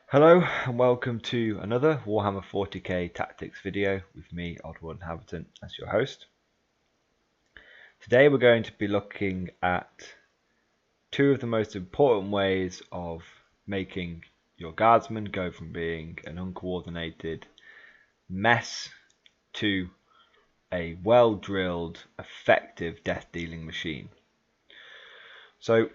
Hello and welcome to another Warhammer 40k tactics video with me, Oddworld Inhabitant, as your host. Today we're going to be looking at two of the most important ways of making your guardsmen go from being an uncoordinated mess to a well-drilled, effective death-dealing machine. So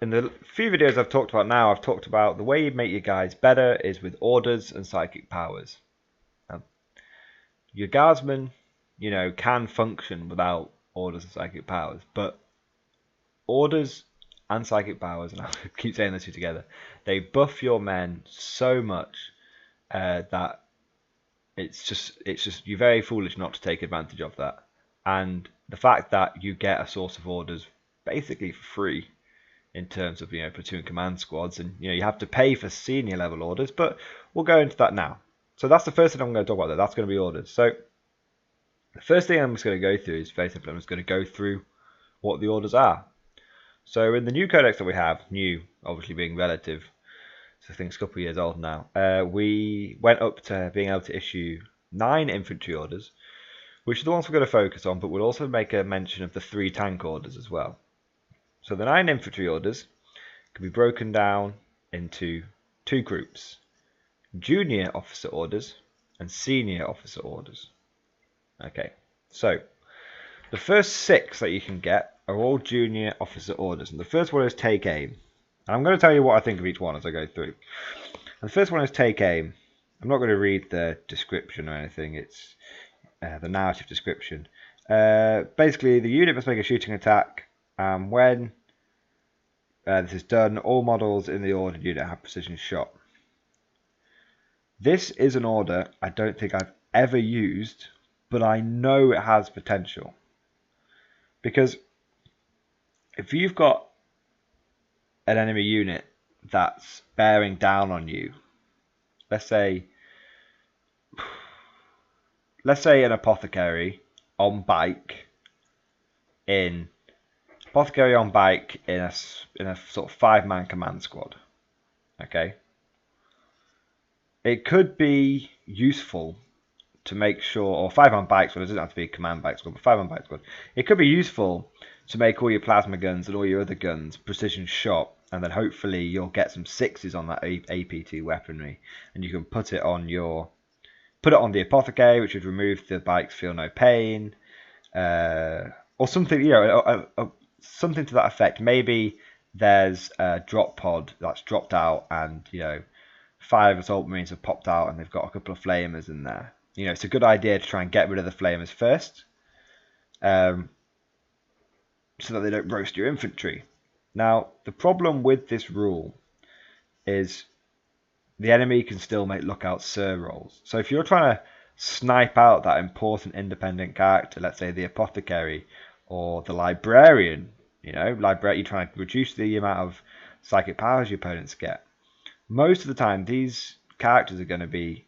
in the few videos I've talked about now, I've talked about the way you make your guys better is with orders and psychic powers. Your guardsmen, can function without orders and psychic powers, but orders and psychic powers, and I keep saying the two together, they buff your men so much that it's just you're very foolish not to take advantage of that. And the fact that you get a source of orders basically for free in terms of platoon command squads, and you have to pay for senior level orders, but we'll go into that now. So that's the first thing I'm going to talk about there. That's going to be orders. So the first thing I'm just going to go through is very simple. I'm just going to go through what the orders are. So in the new codex that we have, new obviously being relative, so I think it's a couple of years old now, we went up to being able to issue 9 infantry orders, which are the ones we're going to focus on, but we'll also make a mention of the 3 tank orders as well. So the 9 infantry orders can be broken down into 2 groups: junior officer orders and senior officer orders. Okay, so the first 6 that you can get are all junior officer orders, and the first one is take aim. And I'm going to tell you what I think of each one as I go through. And the first one is take aim. I'm not going to read the description or anything, it's the narrative description. Basically, the unit must make a shooting attack, and when this is done, all models in the ordered unit have precision shot. This is an order I don't think I've ever used, but I know it has potential. Because if you've got an enemy unit that's bearing down on you, let's say an apothecary on bike in a sort of 5-man command squad. Okay, it could be useful to make sure, or 5-man bike squad, it doesn't have to be a command bike squad, but 5-man bike squad, it could be useful to make all your plasma guns and all your other guns precision shot, and then hopefully you'll get some 6s on that AP2 weaponry, and you can put it on the apothecary, which would remove the bikes feel no pain, or something, something to that effect. Maybe there's a drop pod that's dropped out, and 5 assault marines have popped out, and they've got a couple of flamers in there. It's a good idea to try and get rid of the flamers first, so that they don't roast your infantry. Now, the problem with this rule is the enemy can still make lookout sir rolls. So if you're trying to snipe out that important independent character, let's say the apothecary or the librarian, you're trying to reduce the amount of psychic powers your opponents get. Most of the time, these characters are going to be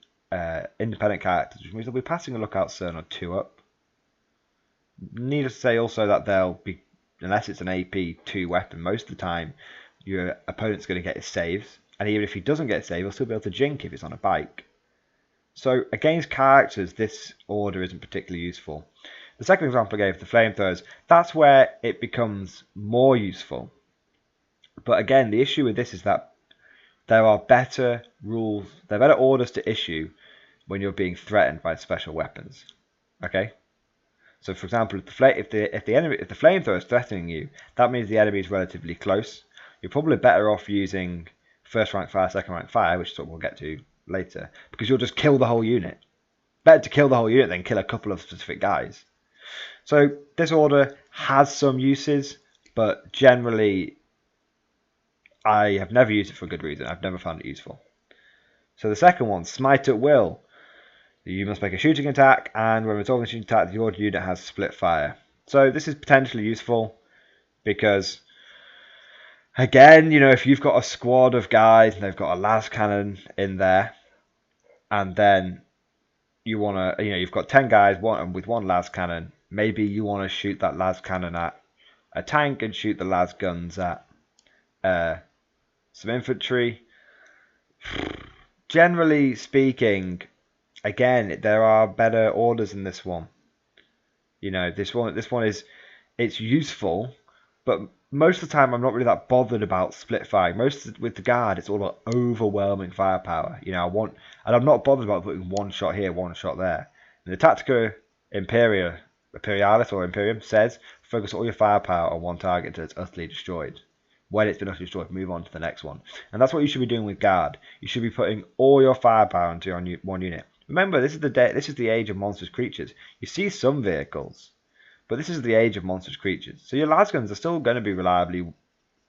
independent characters, which means they'll be passing a lookout cern or 2 up. Needless to say also that they'll be, unless it's an AP2 weapon, most of the time your opponent's going to get his saves, and even if he doesn't get a save, he'll still be able to jink if it's on a bike. So against characters, this order isn't particularly useful. The second example I gave, the flamethrowers, that's where it becomes more useful. But again, the issue with this is that there are better rules, there are better orders to issue when you're being threatened by special weapons. Okay? So for example, if the flamethrower is threatening you, that means the enemy is relatively close. You're probably better off using first rank fire, second rank fire, which is what we'll get to later, because you'll just kill the whole unit. Better to kill the whole unit than kill a couple of specific guys. So this order has some uses, but generally I have never used it for a good reason. I've never found it useful. So the second one, smite at will. You must make a shooting attack, and when we're talking shooting attack, the ordered unit has split fire. So this is potentially useful because, again, if you've got a squad of guys and they've got a las cannon in there, and then you've got 10 guys with one las cannon, maybe you want to shoot that las cannon at a tank and shoot the las guns at some infantry. generally speaking, again, there are better orders in this one. You know, this one is, it's useful, but most of the time I'm not really that bothered about split firing. With the guard, it's all about overwhelming firepower. You know, and I'm not bothered about putting one shot here, one shot there. And the Tactica Imperialis or Imperium says, focus all your firepower on one target until it's utterly destroyed. When it's been utterly destroyed, move on to the next one. And that's what you should be doing with guard. You should be putting all your firepower into one unit. Remember, this is the age of monstrous creatures. You see some vehicles, but this is the age of monstrous creatures. So your lasguns are still going to be reliably,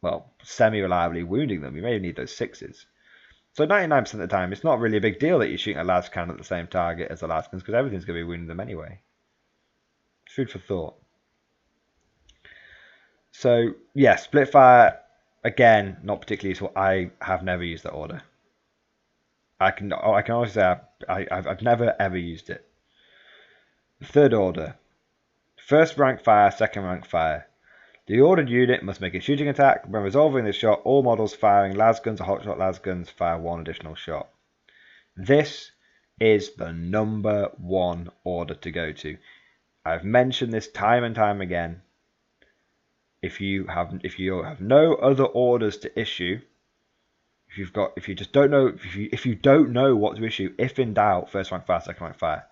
well, semi-reliably wounding them. You may need those 6s. So 99% of the time, it's not really a big deal that you're shooting a lasgun at the same target as the lasguns, because everything's going to be wounding them anyway. Food for thought. So, yeah, split fire, again, not particularly useful. I have never used that order. I can honestly say I've never ever used it. The third order. First rank fire, second rank fire. The ordered unit must make a shooting attack. When resolving this shot, all models firing lasguns or hotshot lasguns fire one additional shot. This is the number one order to go to. I've mentioned this time and time again. If you have no other orders to issue, if you don't know what to issue, if in doubt, first rank fire, second rank fire.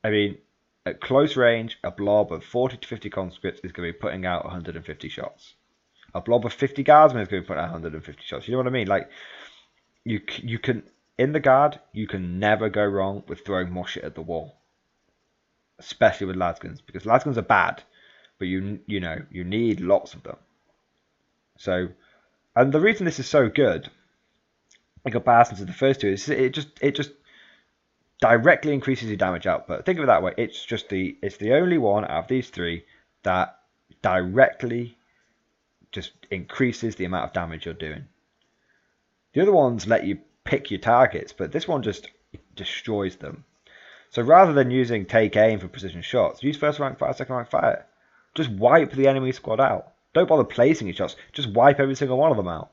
I mean, at close range, a blob of 40 to 50 conscripts is going to be putting out 150 shots. A blob of 50 guardsmen is going to be putting out 150 shots. You know what I mean? Like, you can, in the guard, you can never go wrong with throwing more shit at the wall. Especially with lasguns, because lasguns are bad, but you need lots of them. So, and the reason this is so good, in comparison to the first two, is it just directly increases your damage output. Think of it that way. It's the only one out of these three that directly just increases the amount of damage you're doing. The other ones let you pick your targets, but this one just destroys them. So rather than using take aim for precision shots, use first rank fire, second rank fire. Just wipe the enemy squad out. Don't bother placing your shots. Just wipe every single one of them out.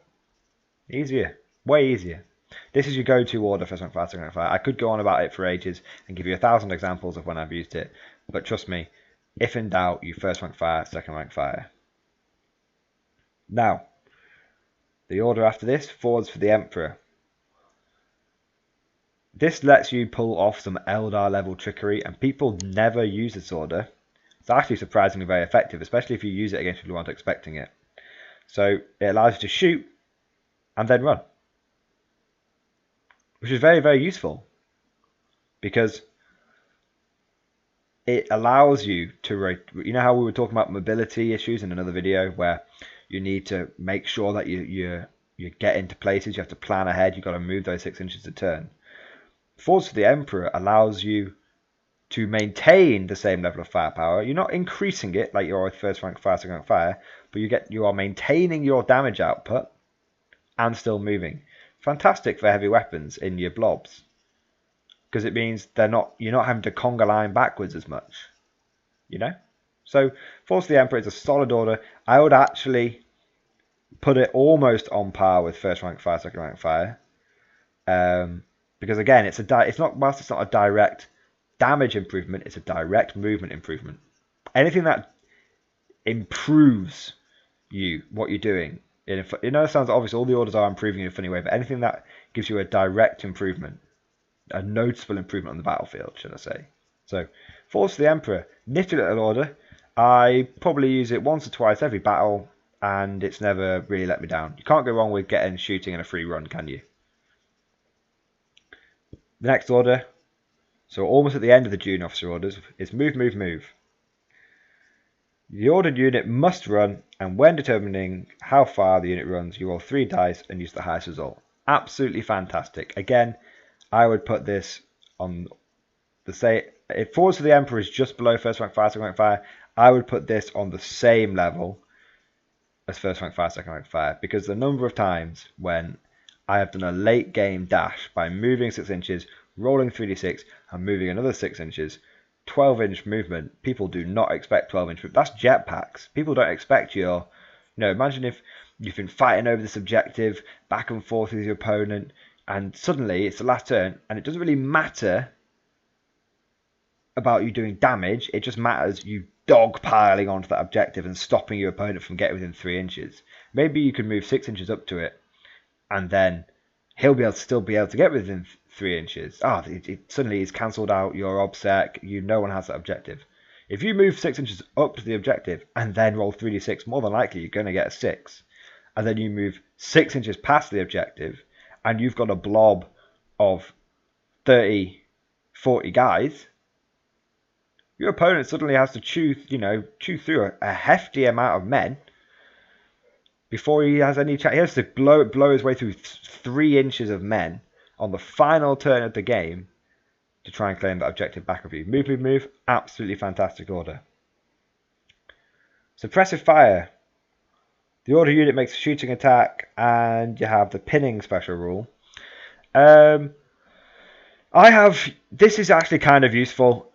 Easier. Way easier. This is your go-to order, first rank fire, second rank fire. I could go on about it for ages and give you 1,000 examples of when I've used it. But trust me, if in doubt, you first rank fire, second rank fire. Now, the order after this, forwards for the Emperor. This lets you pull off some Eldar level trickery, and people never use this order. It's actually surprisingly very effective, especially if you use it against people who aren't expecting it. So it allows you to shoot and then run, which is very, very useful because it allows you to, you know how we were talking about mobility issues in another video where you need to make sure that you get into places, you have to plan ahead, you've got to move those 6 inches a turn. Forwards for the Emperor allows you to maintain the same level of firepower. You're not increasing it like you're with first rank fire, second rank fire, but you are maintaining your damage output and still moving. Fantastic for heavy weapons in your blobs, because it means you're not having to conga line backwards as much, you know. So Force of the Emperor is a solid order. I would actually put it almost on par with first rank fire, second rank fire, because again, whilst it's not a direct damage improvement, it's a direct movement improvement. Anything that improves what you're doing. It sounds obvious, all the orders are improving in a funny way, but anything that gives you a direct improvement, a noticeable improvement on the battlefield, should I say. So, Force of the Emperor, nifty little order. I probably use it once or twice every battle, and it's never really let me down. You can't go wrong with getting shooting in a free run, can you? The next order, so almost at the end of the Junior Officer orders, is move, move, move. The ordered unit must run, and when determining how far the unit runs, you roll 3 dice and use the highest result. Absolutely fantastic. Again, I would put this on if Forwards for the Emperor is just below first rank fire, second rank fire, I would put this on the same level as first rank fire, second rank fire, because the number of times when I have done a late game dash by moving 6 inches, rolling 3d6, and moving another 6 inches, 12-inch movement. People do not expect 12-inch movement. That's jetpacks. People don't expect imagine if you've been fighting over this objective back and forth with your opponent. and suddenly it's the last turn, and it doesn't really matter about you doing damage. It just matters you dogpiling onto that objective and stopping your opponent from getting within 3 inches. Maybe you can move 6 inches up to it, and then he'll be able to still be able to get within 3 inches. Suddenly he's cancelled out your obsec. No one has that objective. If you move 6 inches up to the objective and then roll 3d6, more than likely you're going to get a 6. And then you move 6 inches past the objective, and you've got a blob of 30, 40 guys. Your opponent suddenly has to chew through a hefty amount of men before he has any chance. He has to blow his way through 3 inches of men on the final turn of the game to try and claim that objective back of you. Move, move, move. Absolutely fantastic order. Suppressive fire. The order unit makes a shooting attack, and you have the pinning special rule. This is actually kind of useful.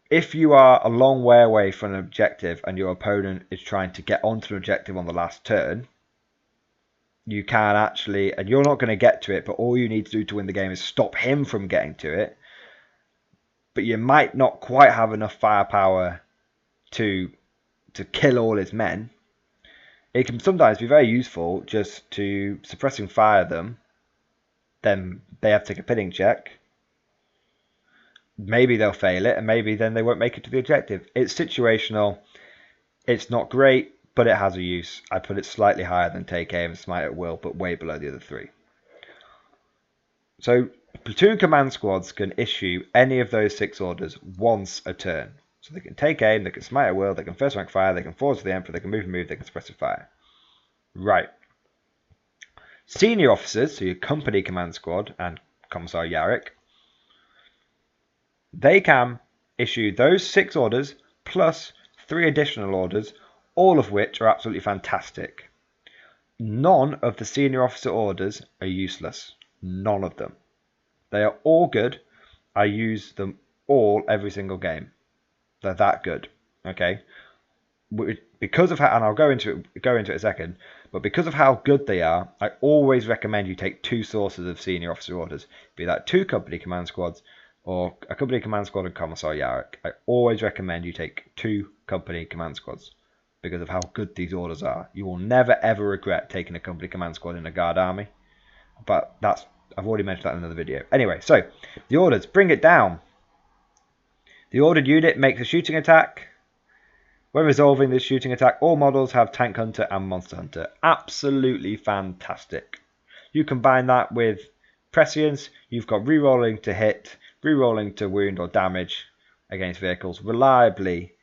If you are a long way away from an objective and your opponent is trying to get onto an objective on the last turn, you can actually, and you're not going to get to it, but all you need to do to win the game is stop him from getting to it. But you might not quite have enough firepower to kill all his men. It can sometimes be very useful just to suppressing fire them. Then they have to take a pinning check. Maybe they'll fail it, and maybe then they won't make it to the objective. It's situational. It's not great, but it has a use. I put it slightly higher than Take Aim and Smite at Will, but way below the other 3. So platoon command squads can issue any of those 6 orders once a turn. So they can Take Aim, they can Smite at Will, they can First Rank Fire, they can Force the Emperor, they can Move, they can Suppressive Fire. Right. Senior officers, so your company command squad and Commissar Yarrick, they can issue those 6 orders plus 3 additional orders, all of which are absolutely fantastic. None of the senior officer orders are useless. None of them. They are all good. I use them all every single game. They're that good. Okay? Because of how, and I'll go into it in a second, but because of how good they are, I always recommend you take 2 sources of senior officer orders, be that 2 company command squads or a company command squad and Commissar Yarrick. I always recommend you take 2 company command squads because of how good these orders are. You will never ever regret taking a company command squad in a guard army, but I've already mentioned that in another video. Anyway, so the orders, bring it down. The ordered unit makes a shooting attack. When resolving this shooting attack, all models have Tank Hunter and Monster Hunter. Absolutely fantastic. You combine that with Prescience, you've got rerolling to hit, rerolling to wound or damage against vehicles. Reliably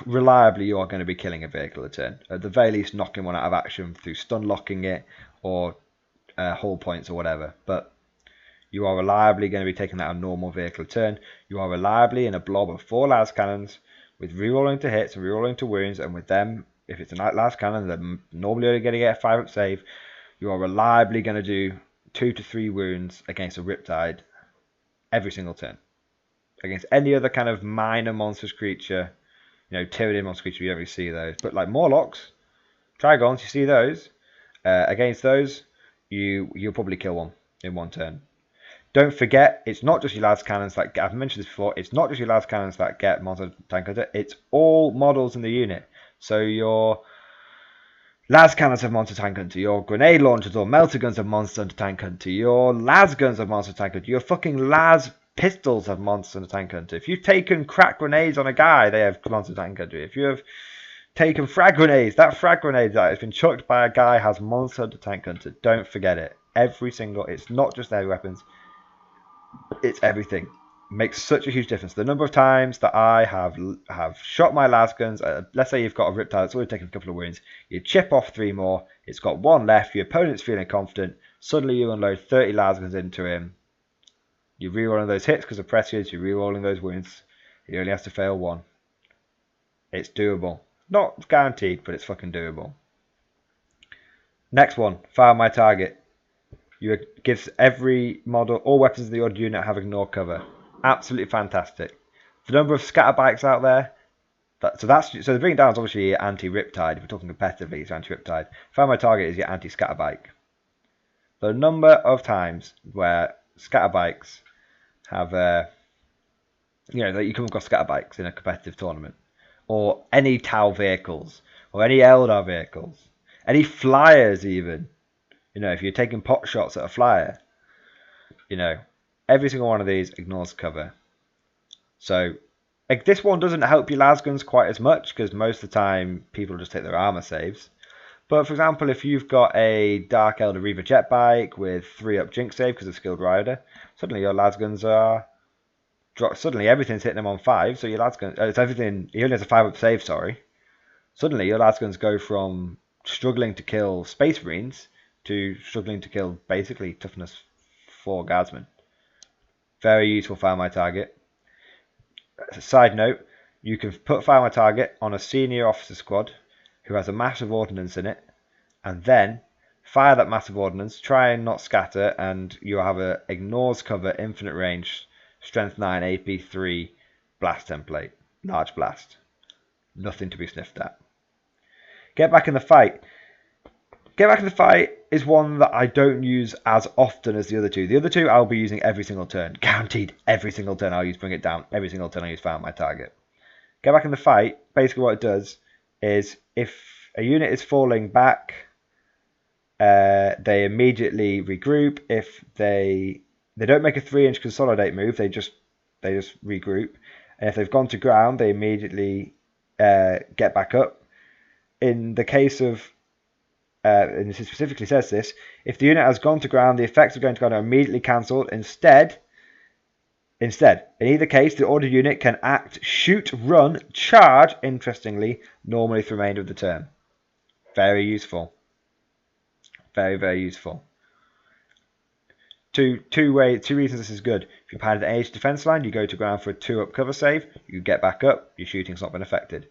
you are going to be killing a vehicle a turn. At the very least, knocking one out of action through stun locking it or hull points or whatever. But you are reliably going to be taking out a normal vehicle a turn. You are reliably in a blob of 4 las cannons with rerolling to hits and rerolling to wounds, and with them, if it's a las cannon, they're normally only going to get a 5-up save. You are reliably going to do 2 to 3 wounds against a Riptide every single turn. Against any other kind of minor monstrous creature, Tyranid monster creature, you don't really see those. But like Morlocks, Trigons, you see those. Against those, you'll probably kill one in 1 turn. Don't forget, it's not just your las cannons that get, I've mentioned this before, it's not just your las cannons that get Monster Tank Hunter, it's all models in the unit. So your las cannons have Monster Tank Hunter, your grenade launchers or melter guns have Monster Tank Hunter, your las guns have Monster Tank Hunter, your fucking las pistols have Monster Tank Hunter. If you've taken crack grenades on a guy, they have Monster Tank Hunter. If you have taken frag grenades, that frag grenade that has been chucked by a guy has Monster Tank Hunter. Don't forget it. It's not just their weapons. It's everything. It makes such a huge difference. The number of times that I have shot my las guns, let's say you've got a Riptide that's already taken a couple of wounds, you chip off 3 more, it's got 1 left, your opponent's feeling confident, suddenly you unload 30 las guns into him, you're rerolling those hits because of prescience, you're rerolling those wounds, he only has to fail 1. It's doable. Not guaranteed, but it's fucking doable. Next one, fire my target. It gives every model, all weapons of the ordered unit have ignore cover. Absolutely fantastic. The number of scatter bikes out there. So the bring it down is obviously your anti-Riptide. If we're talking competitively, it's anti-Riptide. Fire my target is your anti-scatter bike. The number of times where scatter bikes have, that you come across scatter bikes in a competitive tournament, or any Tau vehicles, or any Eldar vehicles, any flyers even. If you're taking pot shots at a flyer, every single one of these ignores cover. So, like, this one doesn't help your lasguns quite as much, because most of the time people just take their armor saves. But for example, if you've got a Dark Elder Reaver jet bike with 3-up Jinx save because of Skilled Rider, suddenly your lasguns are suddenly everything's hitting them on 5, so your lasguns, it's everything, he only has a 5-up save, sorry. Suddenly your lasguns go from struggling to kill Space Marines to struggling to kill basically toughness 4 guardsmen. Very useful Find My Target. Side note, you can put Find My Target on a senior officer squad who has a massive ordnance in it, and then fire that massive ordnance, try and not scatter, and you'll have a ignores cover, infinite range, strength 9, AP 3 blast template. Large blast. Nothing to be sniffed at. Get Back in the Fight. Get Back in the Fight is one that I don't use as often as the other two. The other two I'll be using every single turn. Guaranteed every single turn I'll use Bring It Down. Every single turn I'll use Find My Target. Get Back in the Fight, basically what it does is if a unit is falling back, they immediately regroup. If they don't make a 3-inch consolidate move, they just regroup. And if they've gone to ground, they immediately get back up. In the case of, and this specifically says this, if the unit has gone to ground, the effects of going to ground are immediately cancelled. Instead, in either case, the ordered unit can act, shoot, run, charge, interestingly, normally for the remainder of the turn. Very useful. Very, very useful. Two reasons this is good. If you're behind an edge defense line, you go to ground for a 2-up cover save, you get back up, your shooting's not been affected.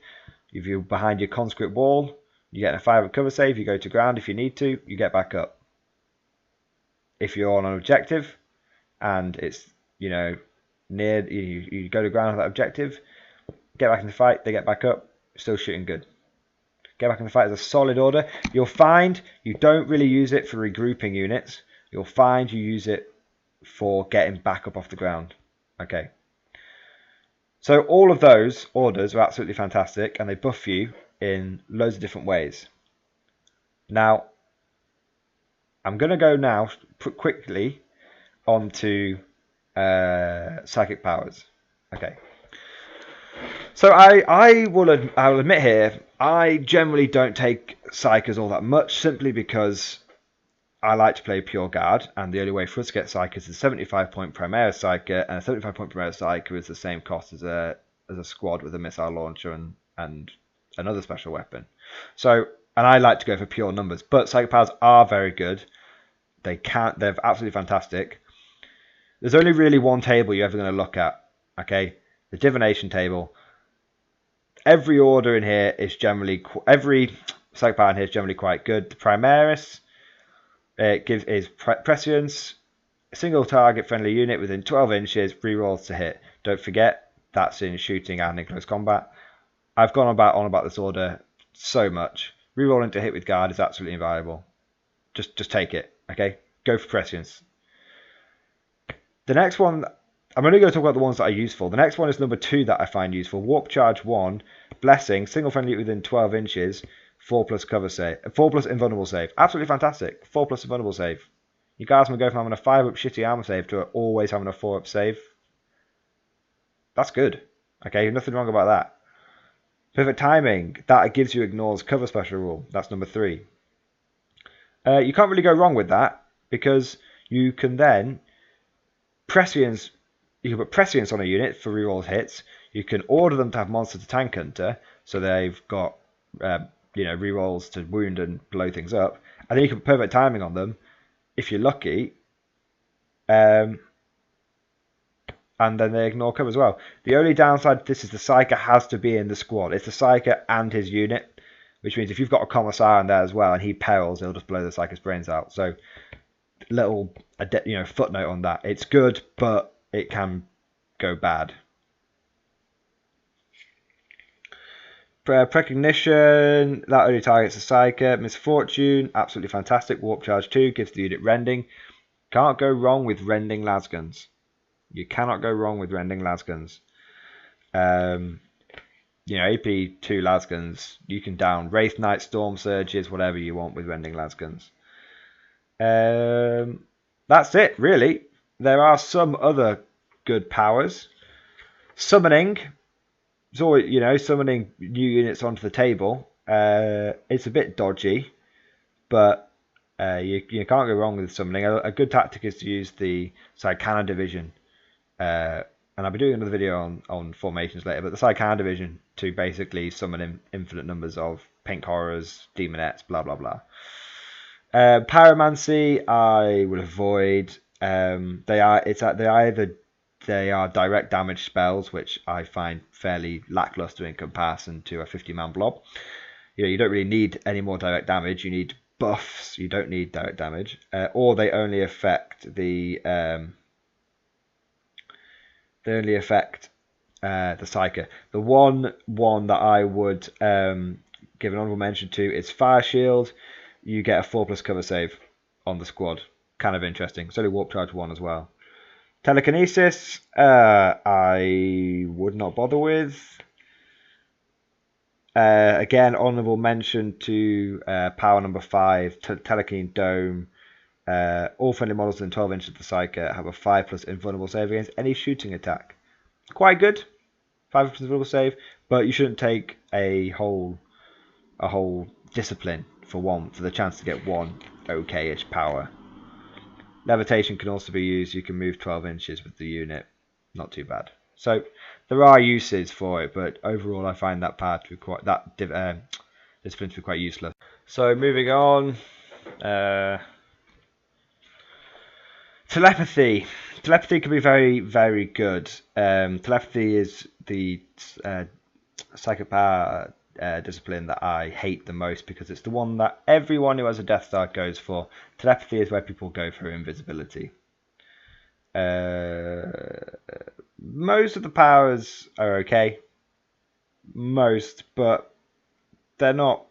If you're behind your conscript wall, you get a 5-up cover save, you go to ground if you need to, you get back up. If you're on an objective and it's, near, you go to ground on that objective, get back in the fight, they get back up, still shooting good. Get Back in the Fight is a solid order. You'll find you don't really use it for regrouping units. You'll find you use it for getting back up off the ground. Okay. So all of those orders are absolutely fantastic, and they buff you in loads of different ways. Now, I'm going to go now quickly onto psychic powers. Okay. So I'll admit here, I generally don't take Psychers all that much, simply because I like to play pure guard, and the only way for us to get Psychers is a 75-point Primaris Psyker, and a 75-point Primaris Psyker is the same cost as a squad with a missile launcher and another special weapon. So, and I like to go for pure numbers, but Psychic powers are very good. They're absolutely fantastic. There's only really one table you're ever going to look at, okay? The divination table. Every order in here is generally, every psychic power in here is generally quite good. The Primaris is prescience, single target friendly unit within 12 inches, rerolls to hit. Don't forget, that's in shooting and in close combat. I've gone on about this order so much. Rerolling to hit with guard is absolutely invaluable. Just take it, okay? Go for prescience. The next one, I'm only going to talk about the ones that are useful. The next one is number 2 that I find useful. Warp Charge 1, Blessing, single friendly within 12 inches, 4+ cover save, 4+ invulnerable save. Absolutely fantastic. 4+ invulnerable save. You guys will go from having a 5-up shitty armor save to always having a 4-up save. That's good. Okay, nothing wrong about that. Perfect timing. That gives you ignores cover special rule. That's number 3. You can't really go wrong with that, because you can then prescience. You can put prescience on a unit for reroll hits. You can order them to have monster to tank hunter, so they've got rerolls to wound and blow things up, and then you can put perfect timing on them if you're lucky, and then they ignore cover as well. The only downside to this is the Psyker has to be in the squad. It's the Psyker and his unit, which means if you've got a Commissar in there as well and he perils, he'll just blow the Psyker's brains out. So little footnote on that. It's good, but it can go bad. Precognition, that only targets a Psyker. Misfortune, absolutely fantastic. Warp Charge 2 gives the unit rending. Can't go wrong with rending lasguns. You cannot go wrong with rending lasguns. AP 2 lasguns, you can down Wraith Knight, Storm Surges, whatever you want with rending lasguns. That's it, really. There are some other good powers. Summoning. So, summoning new units onto the table. It's a bit dodgy, but you can't go wrong with summoning. A good tactic is to use the Psy-Cannon division. And I'll be doing another video on formations later, but the Psy-Cannon division to basically summon infinite numbers of pink horrors, demonettes, blah blah blah. Pyromancy, I would avoid. They are direct damage spells, which I find fairly lackluster in comparison to a 50-man blob. You don't really need any more direct damage. You need buffs. You don't need direct damage, or they only affect the Psyker. The one that I would give an honorable mention to is Fire Shield. You get a 4+ cover save on the squad. Kind of interesting. It's only Warp Charge 1 as well. Telekinesis, I would not bother with. Again, honorable mention to power number 5, Telekine Dome. All friendly models within 12 inches of the Psyker have a 5+ invulnerable save against any shooting attack. Quite good, 5+ invulnerable save, but you shouldn't take a whole discipline for the chance to get one okay-ish power. Levitation can also be used. You can move 12 inches with the unit. Not too bad. So there are uses for it, but overall I find that power to be discipline to be quite useless. So moving on. Telepathy. Telepathy can be very, very good. Telepathy is the psychic power discipline that I hate the most because it's the one that everyone who has a Death Star goes for. Telepathy is where people go for invisibility. Most of the powers are okay. Most, but they're not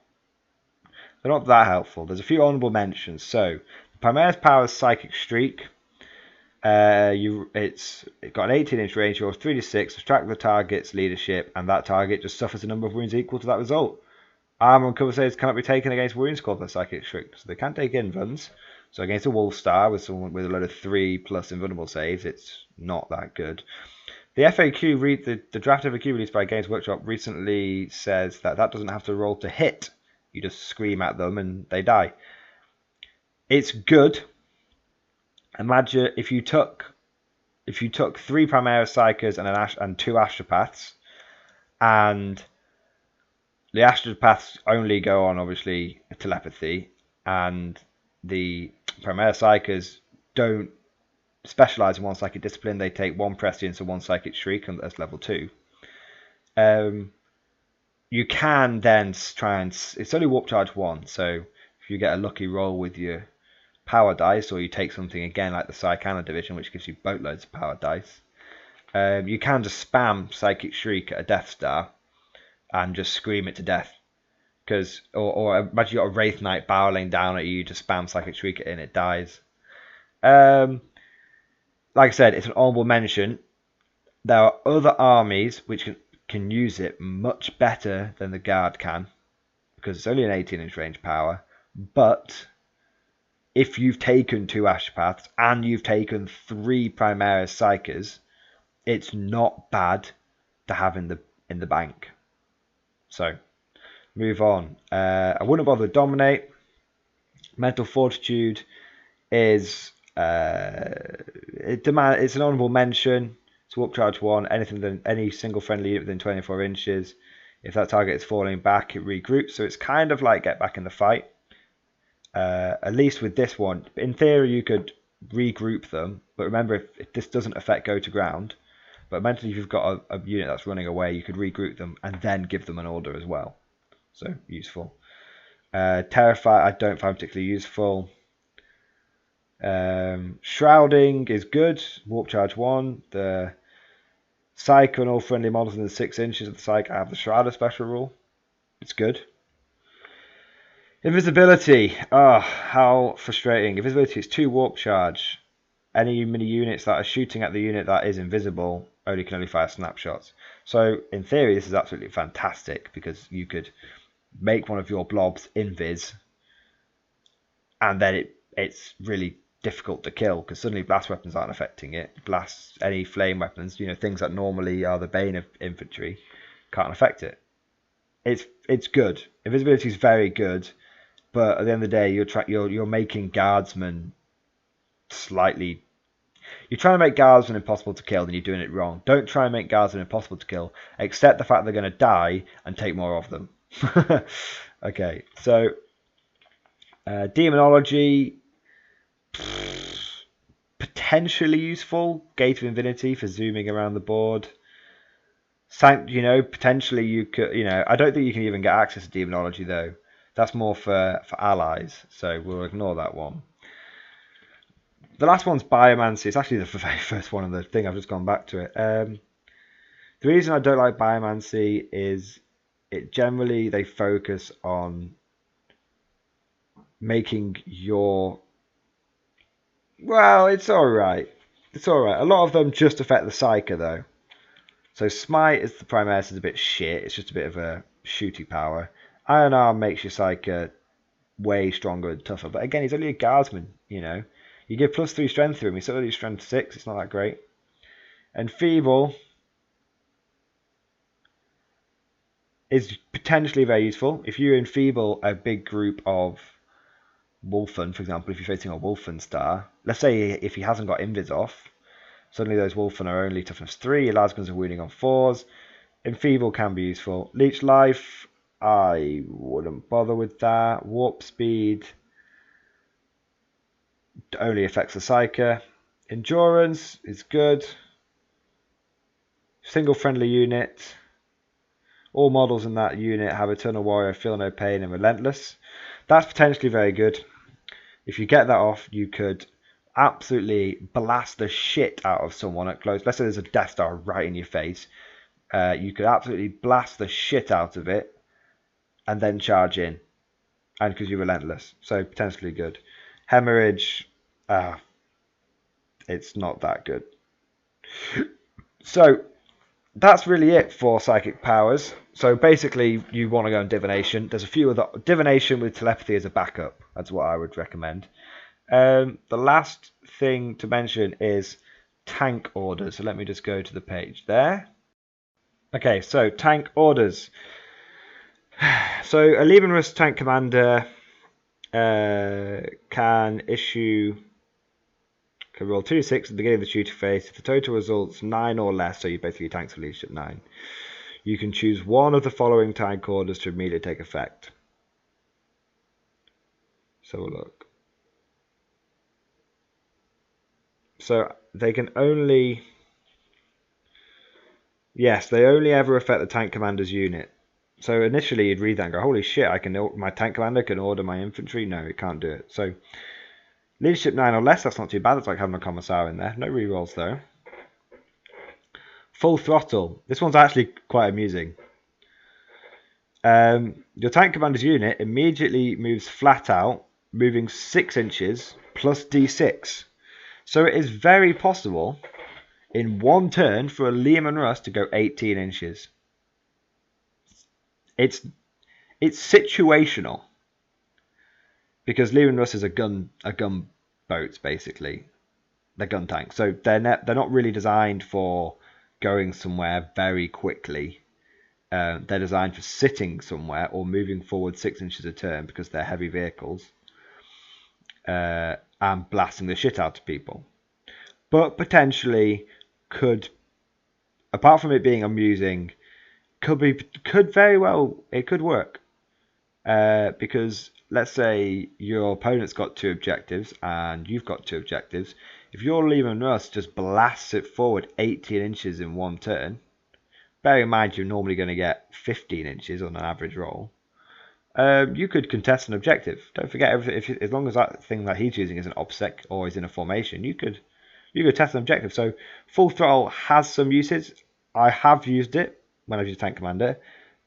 that helpful. There's a few honorable mentions. So, Primaris power is Psychic Streak. It's got an 18-inch range, you roll 3d6, subtract the target's leadership, and that target just suffers a number of wounds equal to that result. Armor and cover saves cannot be taken against wounds caused by Psychic Streak, so they can take invuns. So against a Wolf Star with someone with a load of 3+ invulnerable saves, it's not that good. The FAQ the draft FAQ released by Games Workshop recently says that doesn't have to roll to hit. You just scream at them and they die. It's good. Imagine if you took 3 Primaris Psykers and 2 Astropaths, and the Astropaths only go on obviously telepathy, and the Primaris Psykers don't specialize in one psychic discipline. They take 1 Prescience and 1 Psychic Shriek, and that's level 2. You can then try and it's only Warp Charge 1, so if you get a lucky roll with your power dice, or you take something again like the Psy-Cannon division, which gives you boatloads of power dice, you can just spam Psychic Shriek at a Death Star and just scream it to death. Or imagine you got a Wraith Knight barreling down at you, just spam Psychic Shriek it and it dies. Like I said, it's an honorable mention. There are other armies which can use it much better than the Guard can, because it's only an 18-inch range power, but if you've taken 2 Astropaths and you've taken 3 Primaris Psykers, it's not bad to have in the bank. So, move on. I wouldn't bother with Dominate. Mental Fortitude is it's an honourable mention. It's Warp Charge 1. Any single friendly unit within 24 inches. If that target is falling back, it regroups. So it's kind of like get back in the fight. At least with this one, in theory you could regroup them, but remember if this doesn't affect go to ground, but mentally if you've got a unit that's running away, you could regroup them and then give them an order as well. So useful. Terrify I don't find particularly useful. Shrouding is good. Warp Charge 1. The Psyche and all friendly models within 6 inches of the Psyche have the Shrouder special rule. It's good. Invisibility. Oh, how frustrating. Invisibility is 2 warp charge. Any mini units that are shooting at the unit that is invisible can only fire snapshots. So in theory, this is absolutely fantastic because you could make one of your blobs invis, and then it's really difficult to kill because suddenly blast weapons aren't affecting it. Blasts, any flame weapons, things that normally are the bane of infantry, can't affect it. It's good. Invisibility is very good, but at the end of the day, you're making guardsmen slightly. You're trying to make guardsmen impossible to kill, and you're doing it wrong. Don't try and make guardsmen impossible to kill. Accept the fact they're going to die and take more of them. Okay, so demonology, potentially useful. Gate of Infinity for zooming around the board. Potentially you could. I don't think you can even get access to demonology though. That's more for allies, so we'll ignore that one. The last one's biomancy. It's actually the very first one of the thing. I've just gone back to it. The reason I don't like biomancy is they focus on making your. Well, it's alright. It's alright. A lot of them just affect the Psyker though. So Smite is the Primaris is a bit shit. It's just a bit of a shooty power. Iron Arm makes your Psyker way stronger and tougher. But again, he's only a guardsman, You give +3 strength to him. He's only strength 6. It's not that great. And Feeble is potentially very useful. If you enfeeble a big group of Wolfen, for example, if you're facing a Wolfen star, let's say if he hasn't got Invis off, suddenly those Wolfen are only toughness 3, your Lasguns are wounding on 4s. Enfeeble can be useful. Leech Life, I wouldn't bother with that. Warp Speed only affects the Psyker. Endurance is good. Single friendly unit. All models in that unit have Eternal Warrior, Feel No Pain, and Relentless. That's potentially very good. If you get that off, you could absolutely blast the shit out of someone at close. Let's say there's a Death Star right in your face. You could absolutely blast the shit out of it and then charge in. And because you're relentless. So potentially good. Hemorrhage, it's not that good. So that's really it for psychic powers. So basically, you want to go on divination. There's a few other divination with telepathy as a backup. That's what I would recommend. The last thing to mention is tank orders. So let me just go to the page there. Okay, so tank orders. So a Liebenrust tank commander can roll 2d6 at the beginning of the shooting phase. If the total results 9 or less, so you basically tanks for leadership 9, you can choose one of the following tank orders to immediately take effect. So we'll look. So they can only. Yes, they only ever affect the tank commander's unit. So initially you'd read that and go, holy shit, my tank commander can order my infantry? No, it can't do it. So leadership 9 or less, that's not too bad. That's like having a commissar in there. No rerolls though. Full throttle. This one's actually quite amusing. Your tank commander's unit immediately moves flat out, moving 6 inches plus d6. So it is very possible in one turn for a Lehman Russ to go 18 inches. It's situational because Lehman Russ is a gun boat basically. They're gun tanks, so they're not really designed for going somewhere very quickly. They're designed for sitting somewhere or moving forward 6 inches a turn because they're heavy vehicles and blasting the shit out of people. But potentially could, apart from it being amusing, could very well work because let's say your opponent's got 2 objectives and you've got 2 objectives. If your Lehman Russ just blasts it forward 18 inches in one turn, bear in mind you're normally going to get 15 inches on an average roll, you could contest an objective. Don't forget, as long as that thing that he's using is an obsec or is in a formation, you could test an objective. So full throttle has some uses. I have used it when I've used tank commander.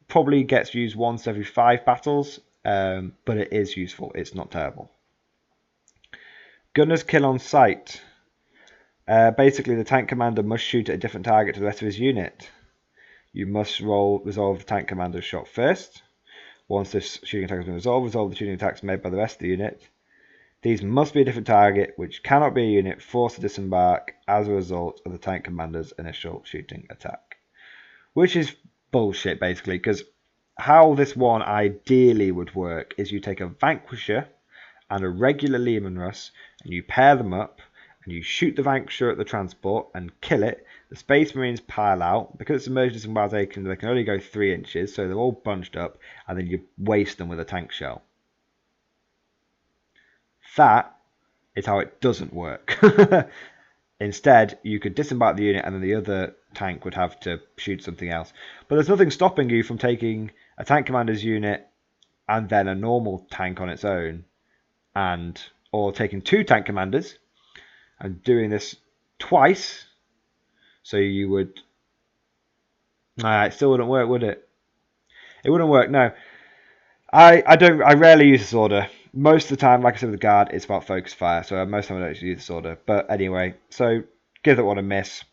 probably gets used once every 5 battles, but it is useful. It's not terrible. Gunner's kill on sight. Basically, the tank commander must shoot at a different target to the rest of his unit. You must resolve the tank commander's shot first. Once this shooting attack has been resolve the shooting attacks made by the rest of the unit. These must be a different target, which cannot be a unit forced to disembark as a result of the tank commander's initial shooting attack. Which is bullshit, basically, because how this one ideally would work is you take a Vanquisher and a regular Lehman Russ, and you pair them up, and you shoot the Vanquisher at the transport and kill it. The Space Marines pile out. Because it's emergency bombs, they can only go 3 inches, so they're all bunched up, and then you waste them with a tank shell. That is how it doesn't work. Instead, you could disembark the unit, and then the other tank would have to shoot something else. But there's nothing stopping you from taking a tank commander's unit and then a normal tank on its own, or taking 2 tank commanders and doing this twice. So you would... it still wouldn't work, would it? It wouldn't work, no. I rarely use this order. Most of the time, like I said with the guard, it's about focus fire. So most of the time I don't use this order. But anyway, so give that one a miss.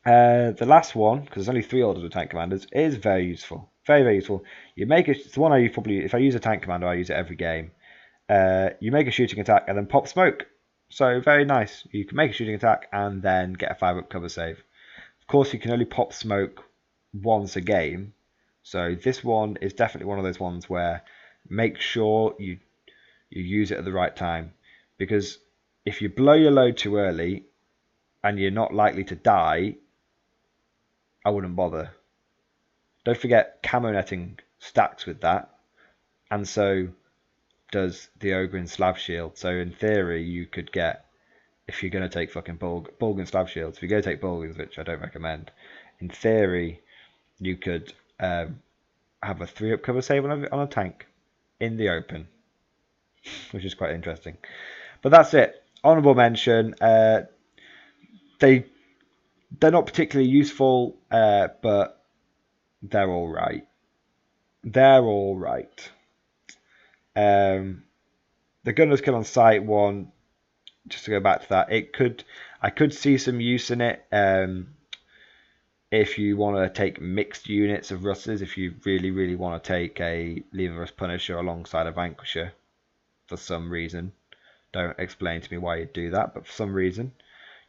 The last one, because there's only 3 orders of tank commanders, is very useful. Very, very useful. You make it's the one I probably, if I use a tank commander, I use it every game. You make a shooting attack and then pop smoke. So very nice. You can make a shooting attack and then get a 5-up cover save. Of course, you can only pop smoke once a game. So this one is definitely one of those ones where make sure you use it at the right time. Because if you blow your load too early and you're not likely to die, I wouldn't bother. Don't forget camo netting stacks with that. And so does the Ogre Slab Shield. So in theory, you could get, if you're going to take fucking Bulgan Slab Shields, if you're going to take Bulgans, which I don't recommend, in theory, you could have a 3-up cover save on a tank in the open, which is quite interesting. But that's it. Honourable mention. They're not particularly useful, but they're all right. They're all right. The Gunner's Kill on Sight one, just to go back to that, I could see some use in it if you want to take mixed units of Russes, if you really, really want to take a Lehman Russ Punisher alongside a Vanquisher for some reason. Don't explain to me why you'd do that, but for some reason,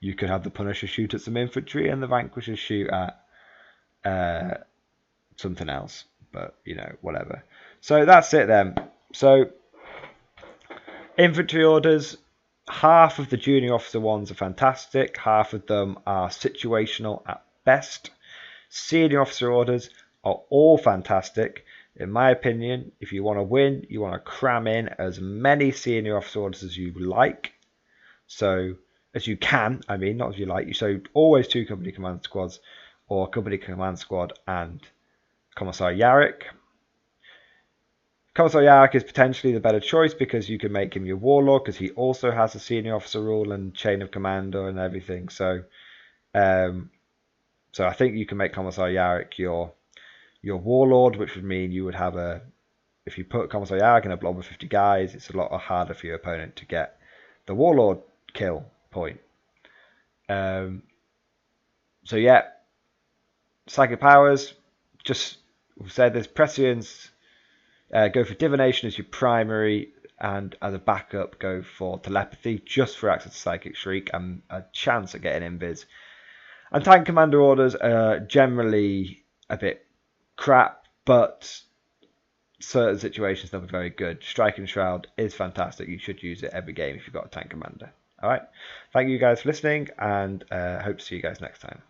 you could have the Punisher shoot at some infantry and the Vanquisher shoot at something else. But, whatever. So that's it then. So, infantry orders, half of the junior officer ones are fantastic. Half of them are situational at best. Senior officer orders are all fantastic. In my opinion, if you want to win, you want to cram in as many senior officer orders as you like. So, as you can, not as you like. So, always 2 company command squads, or company command squad and Commissar Yarrick. Commissar Yarrick is potentially the better choice because you can make him your warlord, because he also has a senior officer rule and chain of commander and everything. So I think you can make Commissar Yarrick your warlord, which would mean you would have if you put Commissar Yarrick in a blob of 50 guys, it's a lot harder for your opponent to get the warlord kill point. So yeah, psychic powers, just said there's prescience. Go for divination as your primary, and as a backup, go for telepathy just for access to psychic shriek and a chance at getting invis. And tank commander orders are generally a bit crap, but certain situations they'll be very good. Striking Shroud is fantastic. You should use it every game if you've got a tank commander. All right. Thank you guys for listening, and hope to see you guys next time.